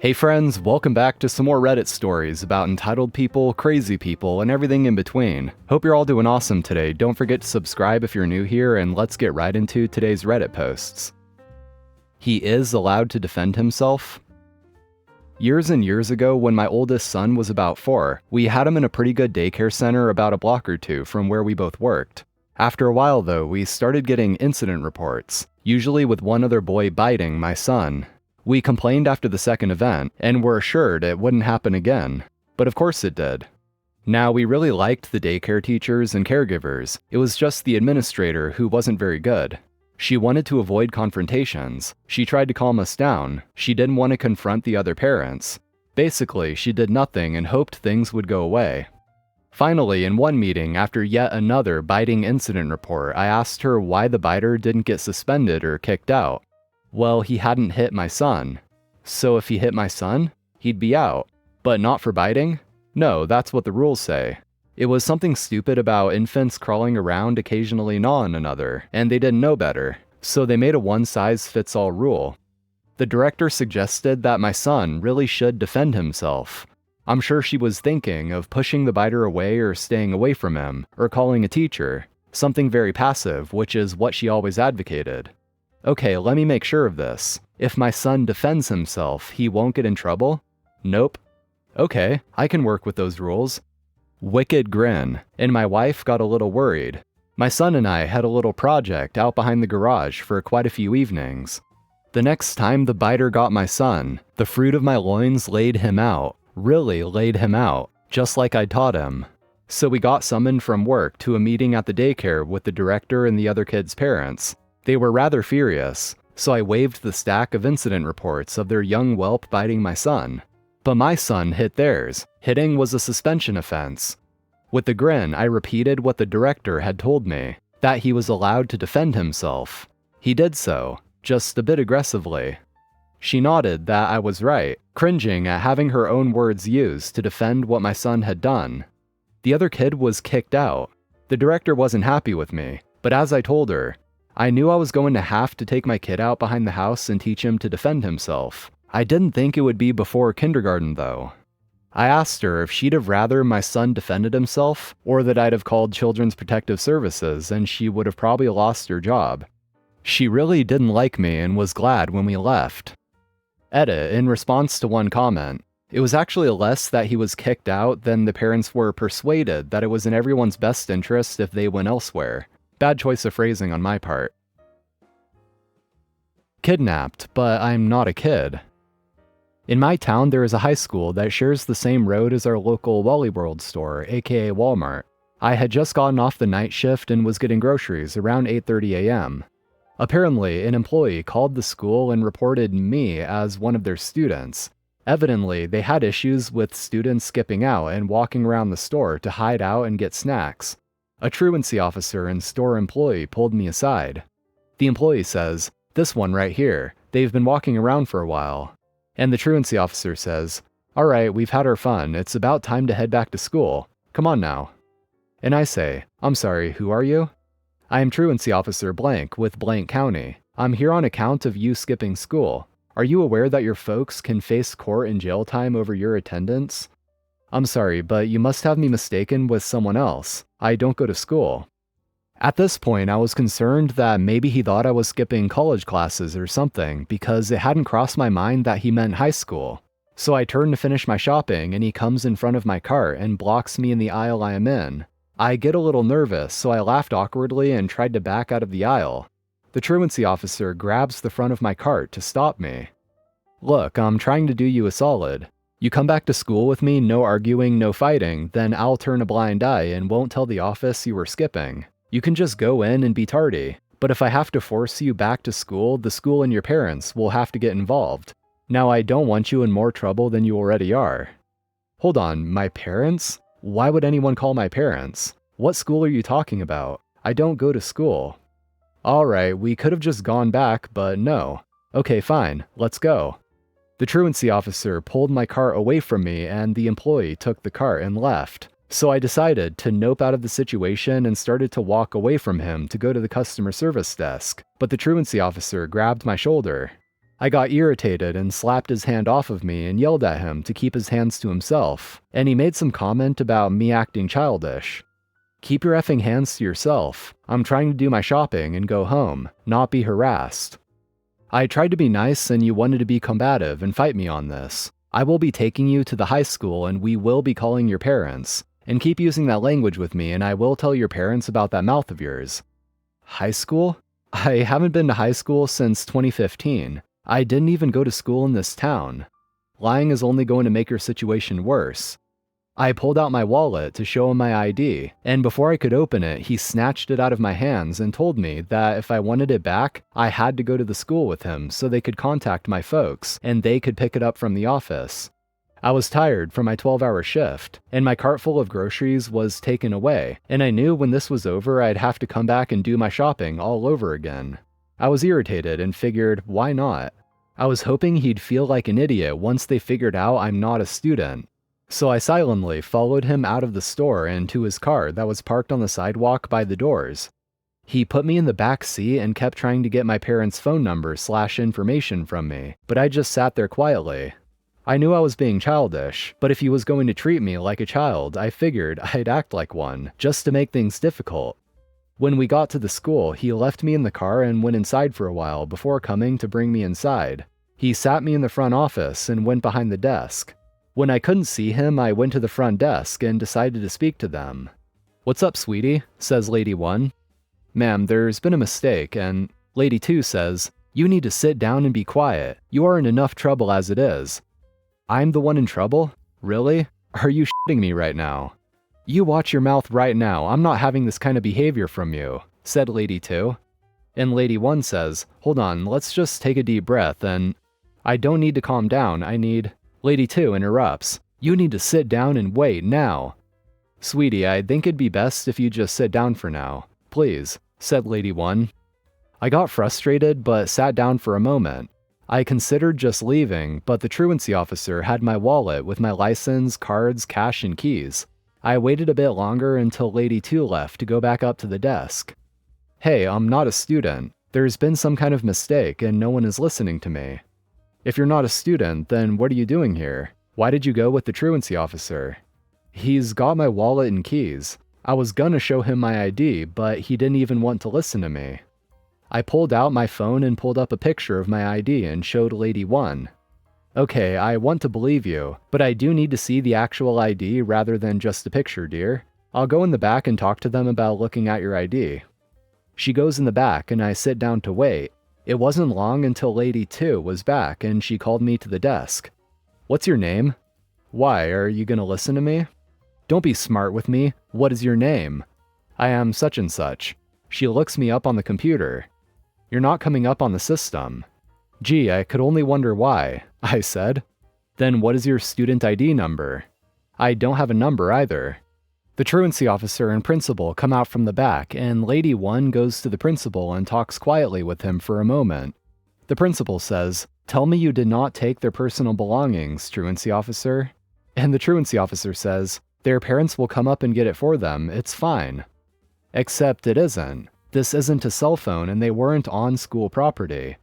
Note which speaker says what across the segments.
Speaker 1: Hey friends, welcome back to some more Reddit stories about entitled people, crazy people, and everything in between. Hope you're all doing awesome today. Don't forget to subscribe if you're new here, and let's get right into today's Reddit posts. He is allowed to defend himself? Years and years ago, when my oldest son was about 4, we had him in a pretty good daycare center about a block or two from where we both worked. After a while though, we started getting incident reports, usually with one other boy biting my son. We complained after the second event, and were assured it wouldn't happen again. But of course it did. Now, we really liked the daycare teachers and caregivers. It was just the administrator who wasn't very good. She wanted to avoid confrontations. She tried to calm us down. She didn't want to confront the other parents. Basically, she did nothing and hoped things would go away. Finally, in one meeting, after yet another biting incident report, I asked her why the biter didn't get suspended or kicked out. Well, he hadn't hit my son. So if he hit my son, he'd be out. But not for biting? No, that's what the rules say. It was something stupid about infants crawling around occasionally gnawing another, and they didn't know better. So they made a one-size-fits-all rule. The director suggested that my son really should defend himself. I'm sure she was thinking of pushing the biter away or staying away from him, or calling a teacher. Something very passive, which is what she always advocated. Okay, let me make sure of this. If my son defends himself, he won't get in trouble? Nope. Okay, I can work with those rules. Wicked grin, and my wife got a little worried. My son and I had a little project out behind the garage for quite a few evenings. The next time the biter got my son, the fruit of my loins laid him out, really laid him out, just like I taught him. So we got summoned from work to a meeting at the daycare with the director and the other kids' parents. They were rather furious, so I waved the stack of incident reports of their young whelp biting my son. But my son hit theirs. Hitting was a suspension offense. With a grin, I repeated what the director had told me, that he was allowed to defend himself. He did so, just a bit aggressively. She nodded that I was right, cringing at having her own words used to defend what my son had done. The other kid was kicked out. The director wasn't happy with me, but as I told her, I knew I was going to have to take my kid out behind the house and teach him to defend himself. I didn't think it would be before kindergarten, though. I asked her if she'd have rather my son defended himself, or that I'd have called Children's Protective Services and she would have probably lost her job. She really didn't like me and was glad when we left. Edit, in response to one comment, it was actually less that he was kicked out than the parents were persuaded that it was in everyone's best interest if they went elsewhere. Bad choice of phrasing on my part. Kidnapped, but I'm not a kid. In my town, there is a high school that shares the same road as our local Wally World store, aka Walmart. I had just gotten off the night shift and was getting groceries around 8:30 a.m. Apparently, an employee called the school and reported me as one of their students. Evidently, they had issues with students skipping out and walking around the store to hide out and get snacks. A truancy officer and store employee pulled me aside. The employee says, "This one right here, they've been walking around for a while." And the truancy officer says, "All right, we've had our fun. It's about time to head back to school. Come on now." And I say, "I'm sorry, who are you?" "I am truancy officer blank with blank county. I'm here on account of you skipping school. Are you aware that your folks can face court and jail time over your attendance?" "I'm sorry, but you must have me mistaken with someone else. I don't go to school." At this point, I was concerned that maybe he thought I was skipping college classes or something, because it hadn't crossed my mind that he meant high school. So I turn to finish my shopping and he comes in front of my cart and blocks me in the aisle I am in. I get a little nervous, so I laughed awkwardly and tried to back out of the aisle. The truancy officer grabs the front of my cart to stop me. "Look, I'm trying to do you a solid. You come back to school with me, no arguing, no fighting, then I'll turn a blind eye and won't tell the office you were skipping. You can just go in and be tardy. But if I have to force you back to school, the school and your parents will have to get involved. Now, I don't want you in more trouble than you already are." "Hold on, my parents? Why would anyone call my parents? What school are you talking about? I don't go to school." "Alright, we could have just gone back, but no. Okay, fine, let's go." The truancy officer pulled my cart away from me and the employee took the cart and left. So I decided to nope out of the situation and started to walk away from him to go to the customer service desk, but the truancy officer grabbed my shoulder. I got irritated and slapped his hand off of me and yelled at him to keep his hands to himself, and he made some comment about me acting childish. Keep your effing hands to yourself. I'm trying to do my shopping and go home, not be harassed. I tried to be nice and you wanted to be combative and fight me on this. I will be taking you to the high school and we will be calling your parents. And keep using that language with me and I will tell your parents about that mouth of yours. High school? I haven't been to high school since 2015. I didn't even go to school in this town. Lying is only going to make your situation worse. I pulled out my wallet to show him my ID, and before I could open it, he snatched it out of my hands and told me that if I wanted it back, I had to go to the school with him so they could contact my folks and they could pick it up from the office. I was tired from my 12-hour shift, and my cart full of groceries was taken away, and I knew when this was over I'd have to come back and do my shopping all over again. I was irritated and figured, why not? I was hoping he'd feel like an idiot once they figured out I'm not a student. So I silently followed him out of the store and to his car that was parked on the sidewalk by the doors. He put me in the back seat and kept trying to get my parents' phone number/information from me, but I just sat there quietly. I knew I was being childish, but if he was going to treat me like a child, I figured I'd act like one, just to make things difficult. When we got to the school, he left me in the car and went inside for a while before coming to bring me inside. He sat me in the front office and went behind the desk. When I couldn't see him, I went to the front desk and decided to speak to them. "What's up, sweetie?" says Lady 1. "Ma'am, there's been a mistake," and Lady 2 says, "You need to sit down and be quiet. You are in enough trouble as it is." "I'm the one in trouble? Really? Are you shitting me right now?" "You watch your mouth right now. I'm not having this kind of behavior from you," said Lady 2. And Lady 1 says, "Hold on, let's just take a deep breath and..." "I don't need to calm down, I need..." Lady 2 interrupts, "You need to sit down and wait now." "Sweetie, I think it'd be best if you just sit down for now. Please," said Lady 1. I got frustrated but sat down for a moment. I considered just leaving, but the truancy officer had my wallet with my license, cards, cash, and keys. I waited a bit longer until Lady 2 left to go back up to the desk. "Hey, I'm not a student. There's been some kind of mistake and no one is listening to me." "If you're not a student, then what are you doing here? Why did you go with the truancy officer?" "He's got my wallet and keys. I was gonna show him my ID, but he didn't even want to listen to me." I pulled out my phone and pulled up a picture of my ID and showed Lady 1. "Okay, I want to believe you, but I do need to see the actual ID rather than just a picture, dear. I'll go in the back and talk to them about looking at your ID." She goes in the back and I sit down to wait. It wasn't long until Lady 2 was back and she called me to the desk. "What's your name?" "Why, are you gonna listen to me?" "Don't be smart with me. What is your name?" "I am such and such." She looks me up on the computer. "You're not coming up on the system." "Gee, I could only wonder why," I said. "Then what is your student ID number?" "I don't have a number either." The truancy officer and principal come out from the back, and Lady 1 goes to the principal and talks quietly with him for a moment. The principal says, "Tell me you did not take their personal belongings, truancy officer." And the truancy officer says, "Their parents will come up and get it for them, it's fine." Except it isn't. This isn't a cell phone and they weren't on school property.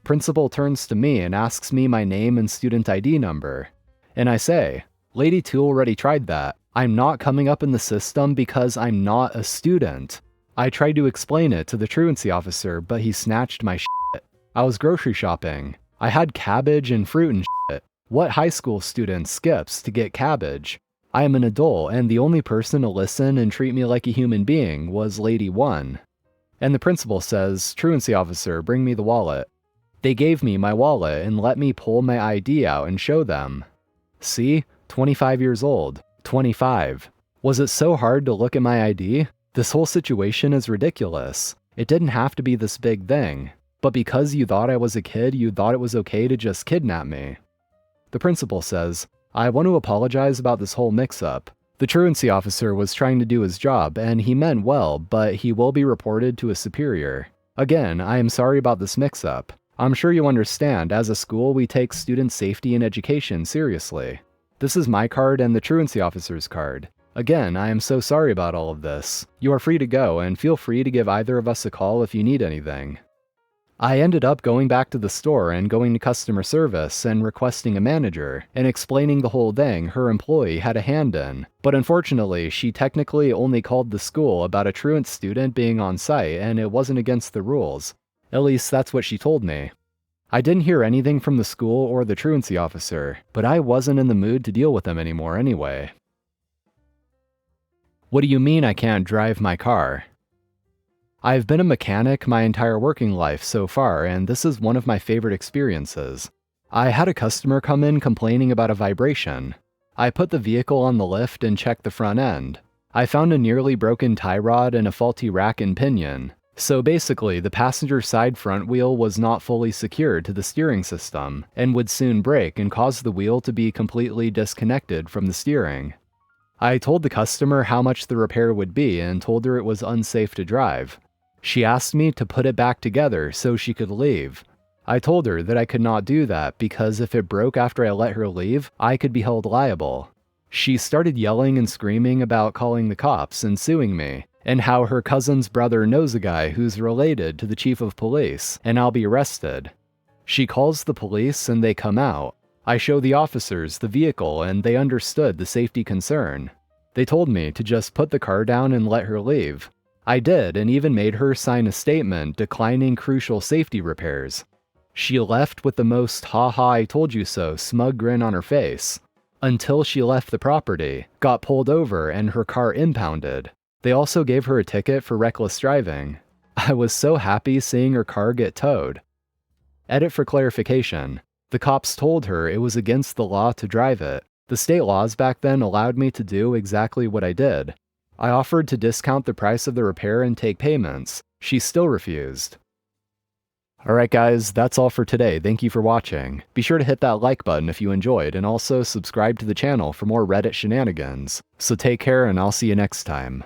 Speaker 1: Principal turns to me and asks me my name and student ID number. And I say, "Lady 2 already tried that. I'm not coming up in the system because I'm not a student." I tried to explain it to the truancy officer, but he snatched my shit. I was grocery shopping. I had cabbage and fruit and shit. What high school student skips to get cabbage? I am an adult, and the only person to listen and treat me like a human being was Lady 1. And the principal says, "Truancy officer, bring me the wallet." They gave me my wallet and let me pull my ID out and show them. See? 25 years old. 25. Was it so hard to look at my ID? This whole situation is ridiculous. It didn't have to be this big thing. But because you thought I was a kid, you thought it was okay to just kidnap me. The principal says, "I want to apologize about this whole mix-up. The truancy officer was trying to do his job, and he meant well, but he will be reported to a superior. Again, I am sorry about this mix-up. I'm sure you understand, as a school, we take student safety and education seriously. This is my card and the truancy officer's card. Again, I am so sorry about all of this. You are free to go, and feel free to give either of us a call if you need anything." I ended up going back to the store and going to customer service and requesting a manager and explaining the whole thing her employee had a hand in. But unfortunately, she technically only called the school about a truant student being on site and it wasn't against the rules. At least that's what she told me. I didn't hear anything from the school or the truancy officer, but I wasn't in the mood to deal with them anymore anyway. What do you mean I can't drive my car? I've been a mechanic my entire working life so far, and this is one of my favorite experiences. I had a customer come in complaining about a vibration. I put the vehicle on the lift and checked the front end. I found a nearly broken tie rod and a faulty rack and pinion. So basically, the passenger side front wheel was not fully secured to the steering system, and would soon break and cause the wheel to be completely disconnected from the steering. I told the customer how much the repair would be and told her it was unsafe to drive. She asked me to put it back together so she could leave. I told her that I could not do that because if it broke after I let her leave, I could be held liable. She started yelling and screaming about calling the cops and suing me, and how her cousin's brother knows a guy who's related to the chief of police, and I'll be arrested. She calls the police and they come out. I show the officers the vehicle and they understood the safety concern. They told me to just put the car down and let her leave. I did, and even made her sign a statement declining crucial safety repairs. She left with the most "ha-ha I told you so" smug grin on her face. Until she left the property, got pulled over, and her car impounded. They also gave her a ticket for reckless driving. I was so happy seeing her car get towed. Edit for clarification. The cops told her it was against the law to drive it. The state laws back then allowed me to do exactly what I did. I offered to discount the price of the repair and take payments. She still refused. Alright guys, that's all for today. Thank you for watching. Be sure to hit that like button if you enjoyed, and also subscribe to the channel for more Reddit shenanigans. So take care, and I'll see you next time.